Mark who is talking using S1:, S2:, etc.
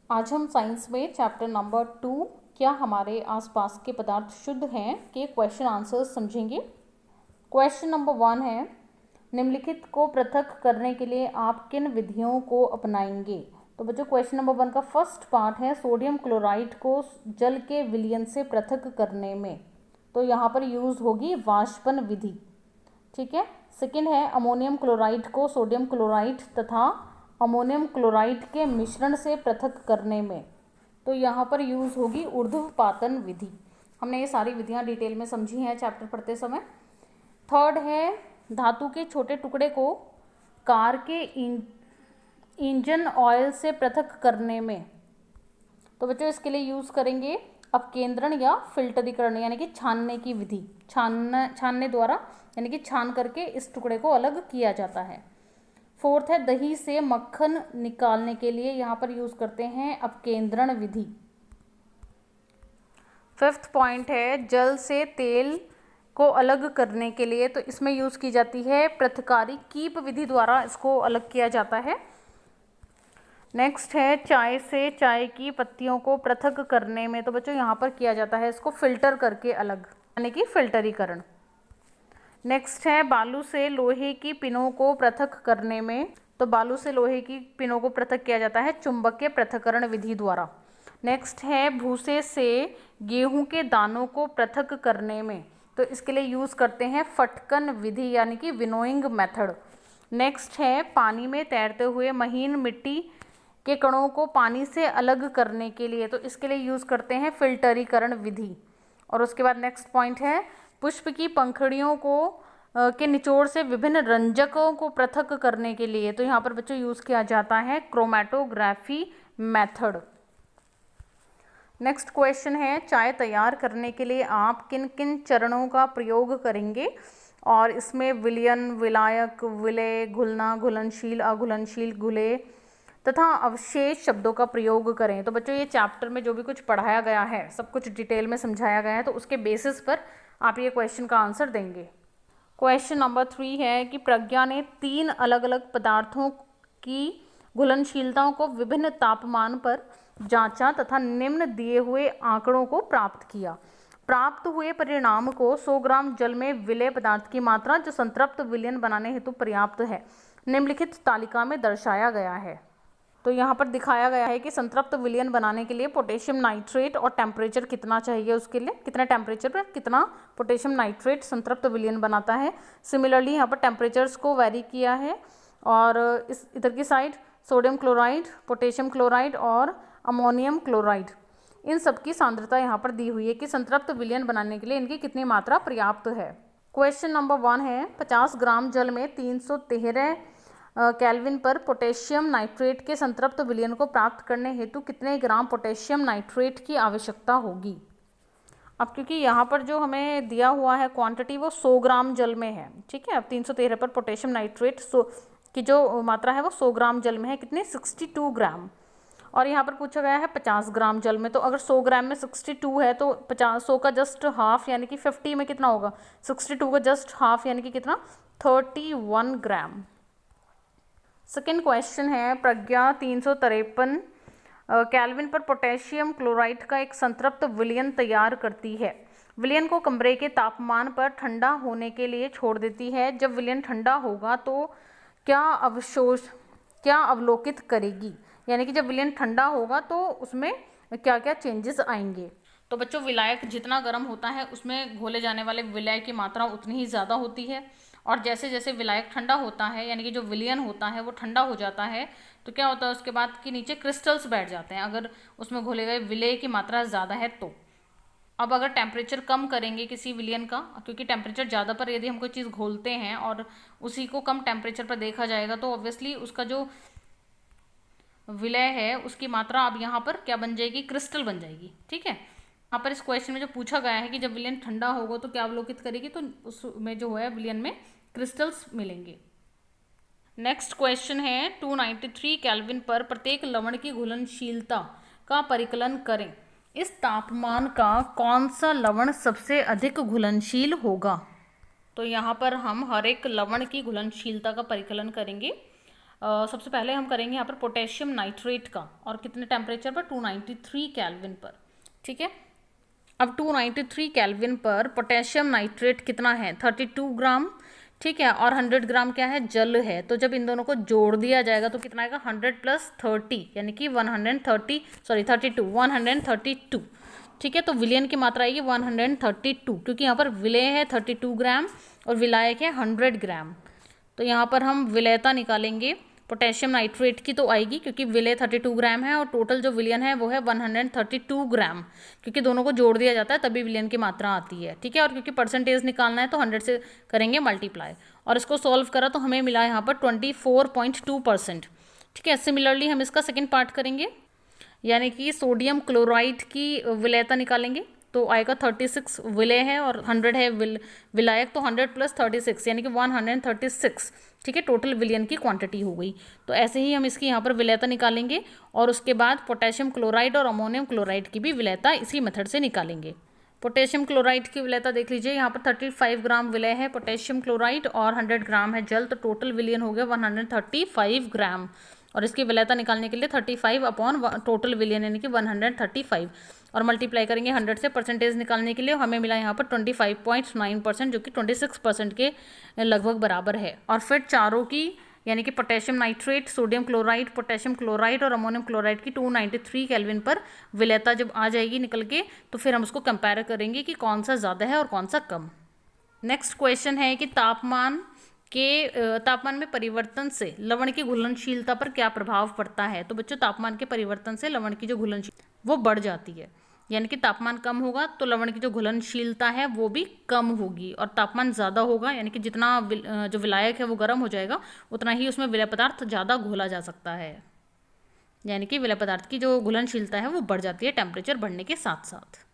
S1: आज हम साइंस में चैप्टर नंबर 2 क्या हमारे आसपास के पदार्थ शुद्ध हैं के क्वेश्चन आंसर्स समझेंगे। क्वेश्चन नंबर 1 है, निम्नलिखित को पृथक करने के लिए आप किन विधियों को अपनाएंगे। तो बच्चों क्वेश्चन नंबर 1 का फर्स्ट पार्ट है सोडियम क्लोराइड को जल के विलयन से पृथक करने में, तो यहाँ पर यूज होगी वाष्पन विधि। ठीक है। सेकेंड है अमोनियम क्लोराइड को सोडियम क्लोराइड तथा अमोनियम क्लोराइड के मिश्रण से पृथक करने में, तो यहाँ पर यूज़ होगी ऊर्ध्वपातन विधि। हमने ये सारी विधियाँ डिटेल में समझी हैं चैप्टर पढ़ते समय। थर्ड है धातु के छोटे टुकड़े को कार के इंजन ऑयल से पृथक करने में, तो बच्चों इसके लिए यूज़ करेंगे अपकेंद्रण या फिल्टरीकरण यानी कि छानने की विधि। छानने द्वारा यानी कि छान करके इस टुकड़े को अलग किया जाता है। फोर्थ है दही से मक्खन निकालने के लिए यहाँ पर यूज करते हैं अपकेंद्रण विधि। फिफ्थ पॉइंट है जल से तेल को अलग करने के लिए, तो इसमें यूज की जाती है पृथकारी कीप विधि द्वारा इसको अलग किया जाता है। नेक्स्ट है चाय से चाय की पत्तियों को पृथक करने में, तो बच्चों यहाँ पर किया जाता है इसको फिल्टर करके अलग यानी कि फिल्टरीकरण। नेक्स्ट है बालू से लोहे की पिनों को पृथक करने में, तो बालू से लोहे की पिनों को पृथक किया जाता है चुंबकीय पृथक्करण विधि द्वारा। नेक्स्ट है भूसे से गेहूं के दानों को पृथक करने में, तो इसके लिए यूज़ करते हैं फटकन विधि यानी कि विनोइंग मेथड। नेक्स्ट है पानी में तैरते हुए महीन मिट्टी के कणों को पानी से अलग करने के लिए, तो इसके लिए यूज़ करते हैं फिल्टरीकरण विधि। और उसके बाद नेक्स्ट पॉइंट है पुष्प की पंखुड़ियों को के निचोड़ से विभिन्न रंजकों को पृथक करने के लिए, तो यहाँ पर बच्चों यूज़ किया जाता है क्रोमैटोग्राफी मेथड। नेक्स्ट क्वेश्चन है चाय तैयार करने के लिए आप किन किन चरणों का प्रयोग करेंगे, और इसमें विलयन, विलायक, विलय, घुलना, घुलनशील, अघुलनशील, घुले तथा अवशेष शब्दों का प्रयोग करें। तो बच्चों ये चैप्टर में जो भी कुछ पढ़ाया गया है सब कुछ डिटेल में समझाया गया है, तो उसके बेसिस पर आप ये क्वेश्चन का आंसर देंगे। क्वेश्चन नंबर 3 है कि प्रज्ञा ने 3 अलग अलग पदार्थों की घुलनशीलताओं को विभिन्न तापमान पर जांचा तथा निम्न दिए हुए आंकड़ों को प्राप्त किया। प्राप्त हुए परिणाम को 100 ग्राम जल में विलय पदार्थ की मात्रा जो संतृप्त विलयन बनाने हेतु पर्याप्त है निम्नलिखित तालिका में दर्शाया गया है। तो यहाँ पर दिखाया गया है कि संतृप्त विलयन बनाने के लिए पोटेशियम नाइट्रेट और टेम्परेचर कितना चाहिए, उसके लिए कितने टेम्परेचर पर कितना पोटेशियम नाइट्रेट संतृप्त विलयन बनाता है। सिमिलरली यहाँ पर टेम्परेचर्स को वेरी किया है, और इस इधर की side sodium chloride, potassium chloride और अमोनियम क्लोराइड, इन सब की सांद्रता यहाँ पर दी हुई है कि संतृप्त विलयन बनाने के लिए इनकी कितनी मात्रा पर्याप्त है। क्वेश्चन नंबर 1 है 50 ग्राम जल में 313 केल्विन पर पोटेशियम नाइट्रेट के संतृप्त विलयन को प्राप्त करने हेतु कितने ग्राम पोटेशियम नाइट्रेट की आवश्यकता होगी। अब क्योंकि यहाँ पर जो हमें दिया हुआ है क्वांटिटी वो 100 ग्राम जल में है, ठीक है। अब 313 पर पोटेशियम नाइट्रेट की जो मात्रा है वो 100 ग्राम जल में है, कितने 62 ग्राम, और यहाँ पर पूछा गया है 50 ग्राम जल में, तो अगर 100 ग्राम में 62 है तो 100 का जस्ट हाफ यानी कि 50 में कितना होगा, 62 का जस्ट हाफ यानी कि कितना 31 ग्राम। सेकेंड क्वेश्चन है प्रज्ञा 353 केल्विन पर पोटेशियम क्लोराइड का एक संतृप्त विलयन तैयार करती है। विलयन को कमरे के तापमान पर ठंडा होने के लिए छोड़ देती है। जब विलयन ठंडा होगा तो क्या अवलोकित करेगी, यानी कि जब विलयन ठंडा होगा तो उसमें क्या क्या चेंजेस आएंगे। तो बच्चों विलायक जितना गर्म होता है उसमें घोले जाने वाले विलय की मात्रा उतनी ही ज़्यादा होती है, और जैसे जैसे विलायक ठंडा होता है यानी कि जो विलयन होता है वो ठंडा हो जाता है, तो क्या होता है उसके बाद कि नीचे क्रिस्टल्स बैठ जाते हैं अगर उसमें घोले गए विलय की मात्रा ज़्यादा है तो। अब अगर टेम्परेचर कम करेंगे किसी विलयन का, क्योंकि टेम्परेचर ज़्यादा पर यदि हम कोई चीज़ घोलते हैं और उसी को कम टेम्परेचर पर देखा जाएगा तो ऑब्वियसली उसका जो विलय है उसकी मात्रा अब यहाँ पर क्या बन जाएगी, क्रिस्टल बन जाएगी। ठीक है, यहाँ पर इस क्वेश्चन में जो पूछा गया है कि जब विलयन ठंडा होगा तो क्या अवलोकित करेगी, तो उसमें जो है विलयन में क्रिस्टल्स मिलेंगे। नेक्स्ट क्वेश्चन है 293 केल्विन पर प्रत्येक लवण की घुलनशीलता का परिकलन करें। इस तापमान का कौन सा लवण सबसे अधिक घुलनशील होगा। तो यहाँ पर हम हर एक लवण की घुलनशीलता का परिकलन करेंगे। सबसे पहले हम करेंगे यहाँ पर पोटेशियम नाइट्रेट का, और कितने टेम्परेचर पर, 293 केल्विन पर। ठीक है, अब 293 केल्विन पर पोटेशियम नाइट्रेट कितना है, 32 ग्राम। ठीक है, और 100 ग्राम क्या है, जल है। तो जब इन दोनों को जोड़ दिया जाएगा तो कितना आएगा, 100 + 30 यानी कि 132। ठीक है, तो विलयन की मात्रा आएगी 132, क्योंकि यहाँ पर विलय है 32 ग्राम और विलायक है 100 ग्राम। तो यहाँ पर हम विलयता निकालेंगे पोटेशियम नाइट्रेट की, तो आएगी क्योंकि विलय 32 ग्राम है और टोटल जो विलयन है वो है 132 ग्राम, क्योंकि दोनों को जोड़ दिया जाता है तभी विलयन की मात्रा आती है। ठीक है, और क्योंकि परसेंटेज निकालना है तो 100 से करेंगे मल्टीप्लाई, और इसको सॉल्व करा तो हमें मिला यहाँ पर 24.2%। ठीक है, सिमिलरली हम इसका सेकेंड पार्ट करेंगे, यानी कि सोडियम क्लोराइड की विलयता निकालेंगे। तो आएगा 36 विलय है और 100 है विलायक, तो 100 + 36 यानी कि 136। ठीक है, टोटल विलयन की क्वांटिटी हो गई। तो ऐसे ही हम इसकी यहाँ पर विलयता निकालेंगे, और उसके बाद पोटेशियम क्लोराइड और अमोनियम क्लोराइड की भी विलयता इसी मेथड से निकालेंगे। पोटेशियम क्लोराइड की विलयता देख लीजिए, यहाँ पर 35 ग्राम विलय है पोटेशियम क्लोराइड और 100 ग्राम है जल, तो टोटल विलयन हो गया 135 ग्राम। और इसकी विलयता निकालने के लिए 35 अपॉन टोटल विलयन यानी कि 135, और मल्टीप्लाई करेंगे 100 से। परसेंटेज निकालने के लिए हमें मिला यहाँ पर 25.9%, जो कि 26% के लगभग बराबर है। और फिर चारों की यानी कि potassium nitrate, sodium chloride, potassium chloride और अमोनियम क्लोराइड की 293 केल्विन पर विलयता जब आ जाएगी निकल के, तो फिर हम उसको कंपेयर करेंगे कि कौन सा ज़्यादा है और कौन सा कम। नेक्स्ट क्वेश्चन है कि तापमान में परिवर्तन से लवण की घुलनशीलता पर क्या प्रभाव पड़ता है। तो बच्चों, तापमान के परिवर्तन से लवण की जो घुलनशीलता वो बढ़ जाती है, यानी कि तापमान कम होगा तो लवण की जो घुलनशीलता है वो भी कम होगी, और तापमान ज़्यादा होगा यानी कि जितना जो विलायक है वो गर्म हो जाएगा उतना ही उसमें विलय पदार्थ ज़्यादा घोला जा सकता है, यानी कि विलय पदार्थ की जो घुलनशीलता है वो बढ़ जाती है टेम्परेचर बढ़ने के साथ साथ।